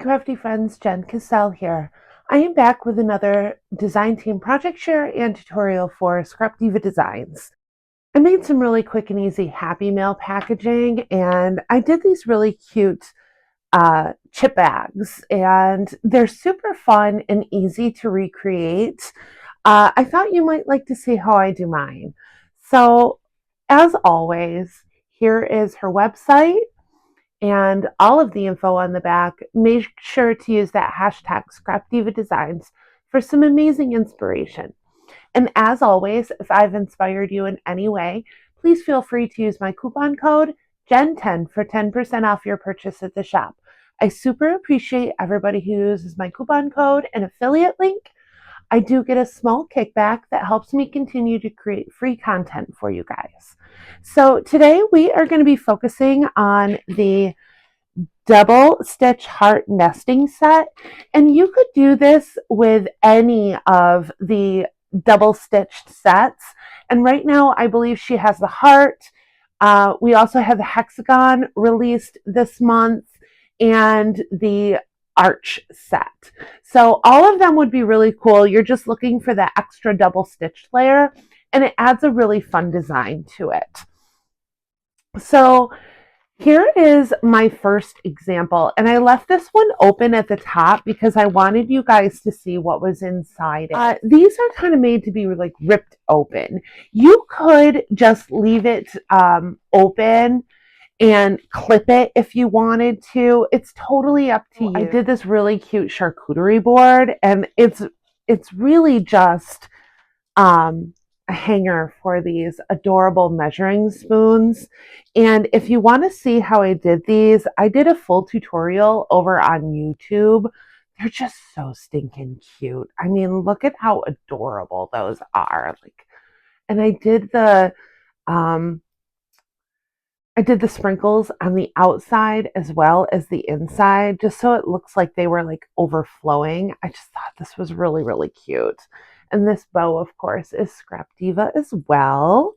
crafty friends, Jen Cascell here. I am back with another design team project share and tutorial for Scrap Diva Designs. I made some really quick and easy Happy Mail packaging, and I did these really cute chip bags, and they're super fun and easy to recreate. I thought you might like to see how I do mine. So, as always, here is her website and all of the info on the back. Make sure to use that hashtag ScrapDivaDesigns for some amazing inspiration. And as always, if I've inspired you in any way, please feel free to use my coupon code JEN10 for 10% off your purchase at the shop. I super appreciate everybody who uses my coupon code and affiliate link. I do get a small kickback that helps me continue to create free content for you guys. So today we are going to be focusing on the double stitch heart nesting set, and you could do this with any of the double stitched sets. And right now I believe she has the heart. We also have the hexagon released this month and the arch set. So all of them would be really cool. You're just looking for that extra double stitched layer, and it adds a really fun design to it. So here is my first example, and I left this one open at the top because I wanted you guys to see what was inside it. These are kind of made to be like ripped open. You could just leave it open and clip it if you wanted to. It's totally up to you. I did this really cute charcuterie board, and it's really just a hanger for these adorable measuring spoons. And if you want to see how I did these, I did a full tutorial over on YouTube. They're just so stinking cute. I mean, look at how adorable those are. And I did the sprinkles on the outside as well as the inside, just so it looks like they were like overflowing. I just thought this was really, really cute. And this bow, of course, is Scrap Diva as well.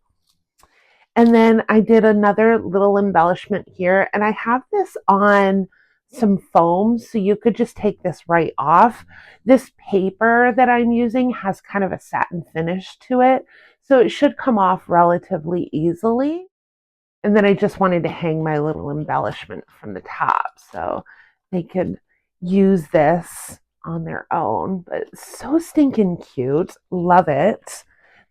And then I did another little embellishment here, and I have this on some foam, so you could just take this right off. This paper that I'm using has kind of a satin finish to it, so it should come off relatively easily. And then I just wanted to hang my little embellishment from the top so they could use this on their own. But so stinking cute. Love it.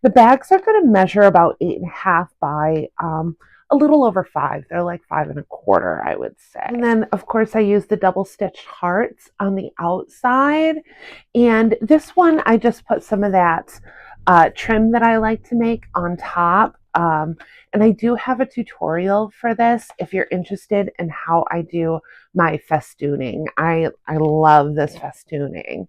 The bags are going to measure about 8.5 by a little over 5. They're like 5.25, I would say. And then, of course, I used the double stitched hearts on the outside. And this one, I just put some of that trim that I like to make on top. And I do have a tutorial for this if you're interested in how I do my festooning. I love this festooning.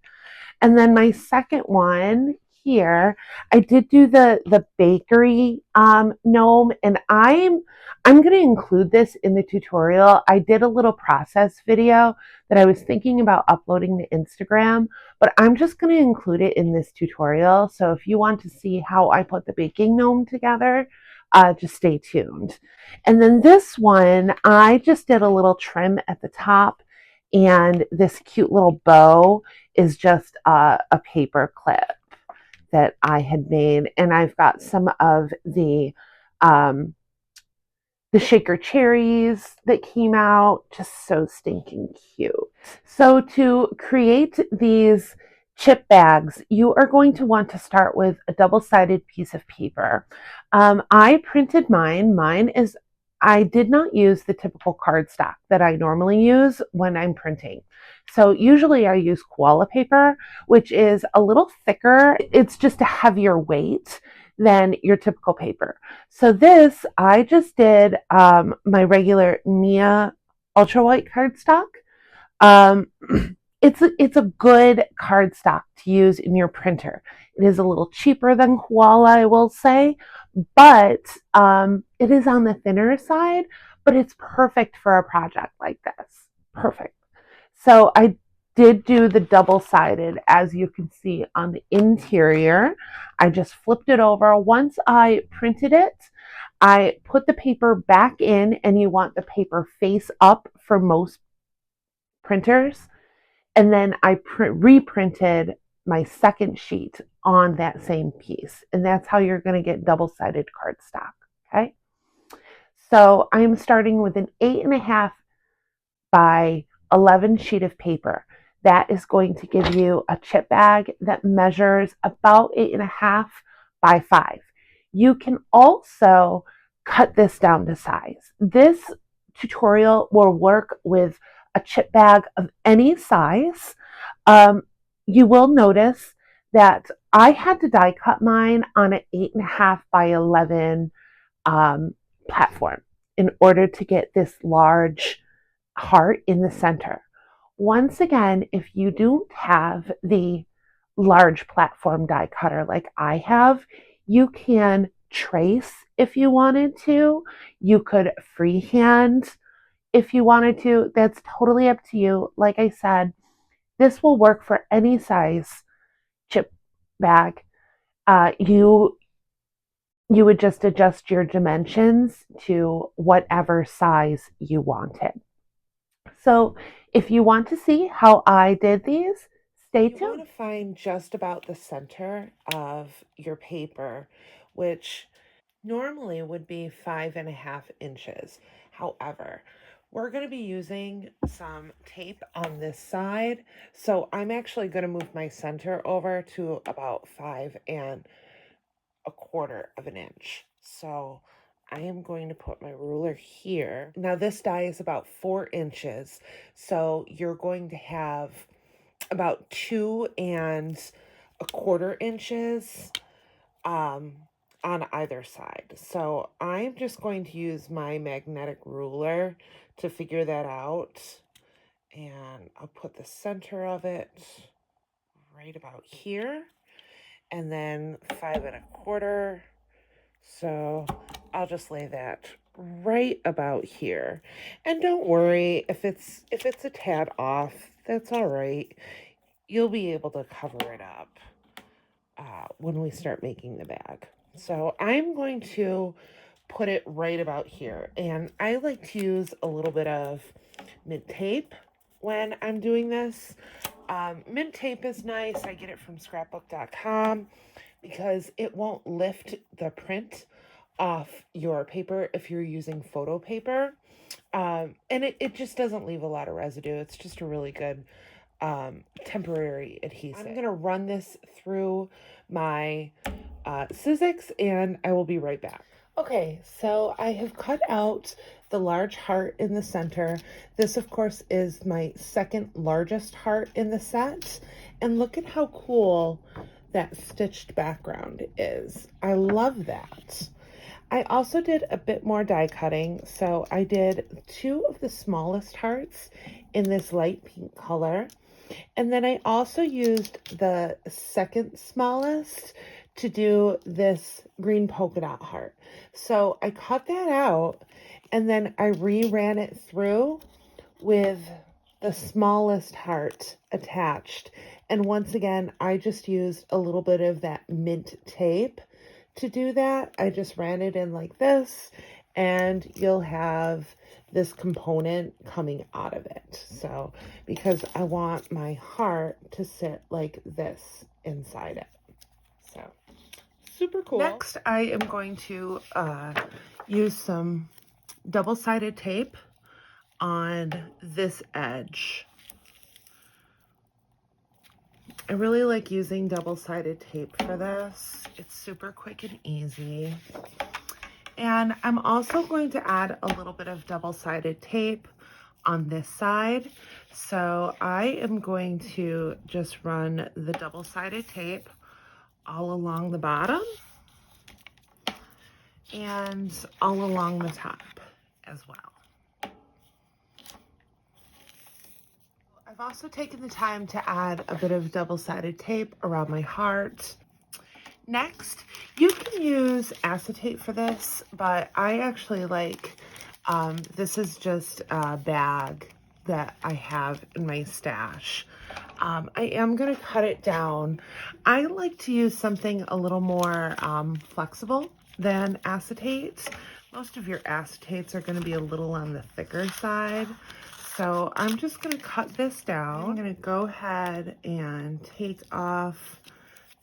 And then my second one here, I did do the bakery gnome, and I'm going to include this in the tutorial. I did a little process video that I was thinking about uploading to Instagram, but I'm just going to include it in this tutorial. So if you want to see how I put the baking gnome together, just stay tuned. And then this one, I just did a little trim at the top, and this cute little bow is just a paper clip that I had made. And I've got some of the shaker cherries that came out, just so stinking cute. So to create these chip bags, you are going to want to start with a double-sided piece of paper. I printed mine. I did not use the typical cardstock that I normally use when I'm printing. So usually I use koala paper, which is a little thicker. It's just a heavier weight than your typical paper. So this, I just did my regular Mia ultra white cardstock. It's a good cardstock to use in your printer. It is a little cheaper than koala, I will say, but it is on the thinner side, but it's perfect for a project like this. Perfect. So I did do the double-sided, as you can see on the interior. I just flipped it over. Once I printed it, I put the paper back in, and you want the paper face up for most printers. And then I reprinted my second sheet on that same piece. And that's how you're going to get double-sided cardstock. Okay. So I'm starting with an 8.5 by 11 sheet of paper. That is going to give you a chip bag that measures about 8.5 by 5. You can also cut this down to size. This tutorial will work with a chip bag of any size. You will notice that I had to die cut mine on an 8.5 by 11 platform in order to get this large heart in the center. Once again, if you don't have the large platform die cutter like I have, you can trace if you wanted to. You could freehand if you wanted to. That's totally up to you. Like I said, this will work for any size chip bag. You would just adjust your dimensions to whatever size you wanted. So if you want to see how I did these, stay tuned. You want to find just about the center of your paper, which normally would be 5.5 inches. However, we're going to be using some tape on this side. So I'm actually going to move my center over to about 5.25 inches. So I am going to put my ruler here. Now this die is about 4 inches. So you're going to have about 2.25 inches on either side. So I'm just going to use my magnetic ruler to figure that out. And I'll put the center of it right about here. And then 5.25. So I'll just lay that right about here. And don't worry if it's a tad off, that's all right. You'll be able to cover it up when we start making the bag. So I'm going to put it right about here. And I like to use a little bit of mint tape when I'm doing this. Mint tape is nice. I get it from scrapbook.com because it won't lift the print off your paper if you're using photo paper. And it just doesn't leave a lot of residue. It's just a really good temporary adhesive. I'm going to run this through my Sizzix and I will be right back. Okay, so I have cut out the large heart in the center. This, of course, is my second largest heart in the set. And look at how cool that stitched background is. I love that. I also did a bit more die cutting. So I did 2 of the smallest hearts in this light pink color. And then I also used the second smallest to do this green polka dot heart. So I cut that out and then I reran it through with the smallest heart attached. And once again, I just used a little bit of that mint tape to do that. I just ran it in like this and you'll have this component coming out of it. So because I want my heart to sit like this inside it. So super cool. Next, I am going to use some double-sided tape on this edge. I really like using double-sided tape for this. It's super quick and easy. And I'm also going to add a little bit of double-sided tape on this side. So I am going to just run the double-sided tape all along the bottom and all along the top as well. I've also taken the time to add a bit of double-sided tape around my heart. Next, you can use acetate for this, but I actually like, this is just a bag that I have in my stash. I am going to cut it down. I like to use something a little more flexible than acetate. Most of your acetates are going to be a little on the thicker side. So So I'm just gonna cut this down. I'm gonna go ahead and take off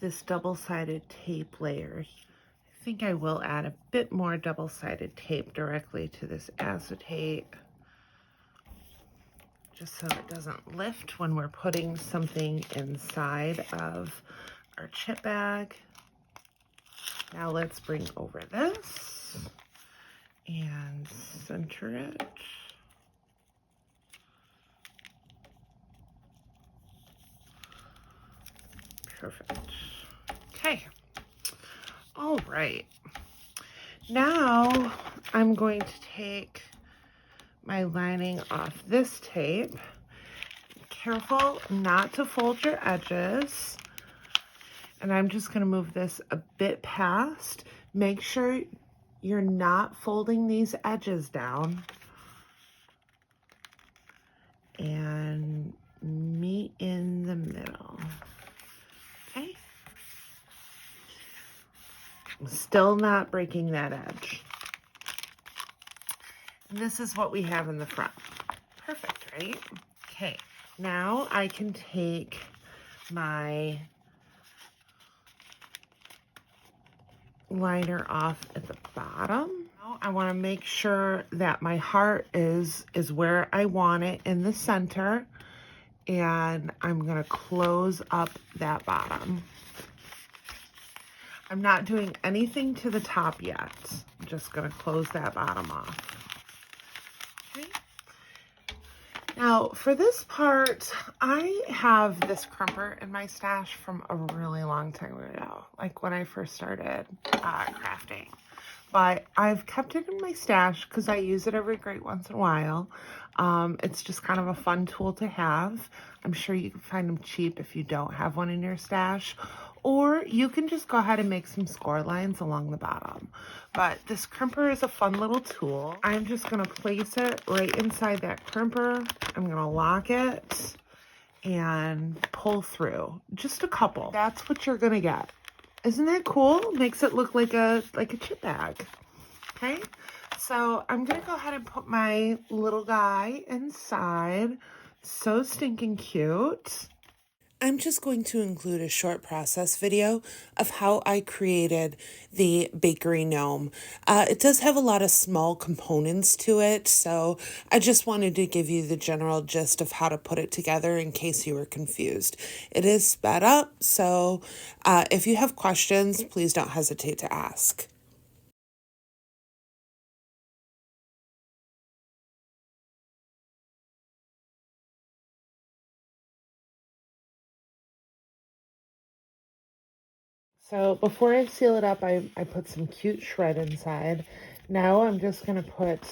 this double-sided tape layer. I think I will add a bit more double-sided tape directly to this acetate, just so it doesn't lift when we're putting something inside of our chip bag. Now let's bring over this and center it. Perfect. Okay. All right. Now I'm going to take my lining off this tape. Careful not to fold your edges. And I'm just going to move this a bit past. Make sure you're not folding these edges down. And meet in the middle. Okay. I'm still not breaking that edge. And this is what we have in the front. Perfect, right? Okay, now I can take my liner off at the bottom. Now I want to make sure that my heart is where I want it in the center. And I'm going to close up that bottom. I'm not doing anything to the top yet. I'm just going to close that bottom off. Okay. Now for this part, I have this crimper in my stash from a really long time ago, like when I first started crafting. But I've kept it in my stash because I use it every great once in a while. It's just kind of a fun tool to have. I'm sure you can find them cheap if you don't have one in your stash. Or you can just go ahead and make some score lines along the bottom. But this crimper is a fun little tool. I'm just going to place it right inside that crimper. I'm going to lock it and pull through. Just a couple. That's what you're going to get. Isn't that cool? Makes it look like a chip bag. Okay, so I'm gonna go ahead and put my little guy inside. So stinking cute. I'm just going to include a short process video of how I created the bakery gnome. It does have a lot of small components to it, so I just wanted to give you the general gist of how to put it together in case you were confused. It is sped up, so if you have questions, please don't hesitate to ask. So before I seal it up, I put some cute shred inside. Now I'm just going to put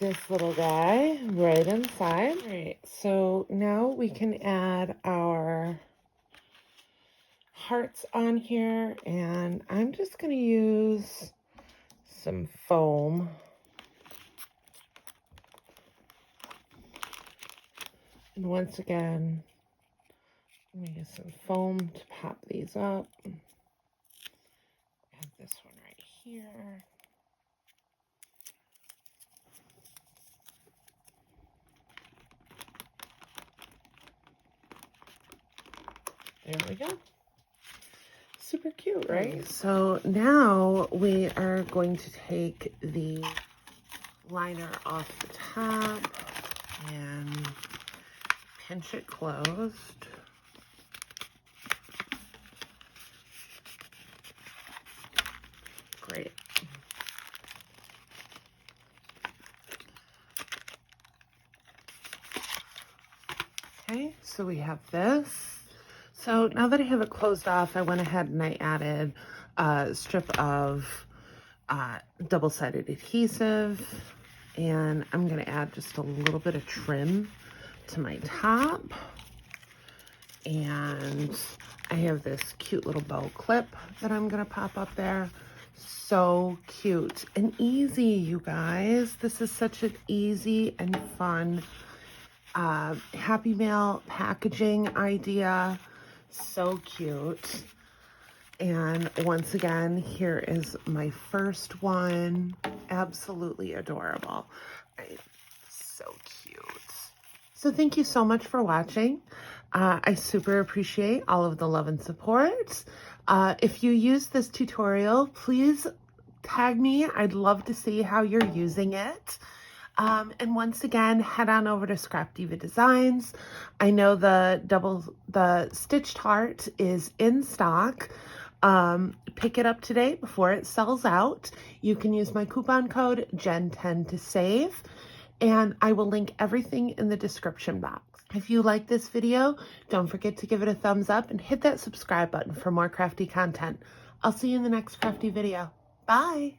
this little guy right inside. All right, so now we can add our hearts on here, and I'm just going to use some foam. And once again, I'm going to use some foam to pop these up. Add this one right here. There we go. Super cute, right? So now we are going to take the liner off the top and pinch it closed. Great. Okay, so we have this. So now that I have it closed off, I went ahead and I added a strip of double-sided adhesive, and I'm going to add just a little bit of trim to my top. And I have this cute little bow clip that I'm going to pop up there. So cute and easy, you guys. This is such an easy and fun Happy Mail packaging idea. So cute. And once again, here is my first one. Absolutely adorable. Right. So cute. So thank you so much for watching. I super appreciate all of the love and support. If you use this tutorial, please tag me. I'd love to see how you're using it. And once again, head on over to Scrap Diva Designs. I know the stitched heart is in stock. Pick it up today before it sells out. You can use my coupon code JEN10 to save, and I will link everything in the description box. If you like this video, don't forget to give it a thumbs up and hit that subscribe button for more crafty content. I'll see you in the next crafty video. Bye!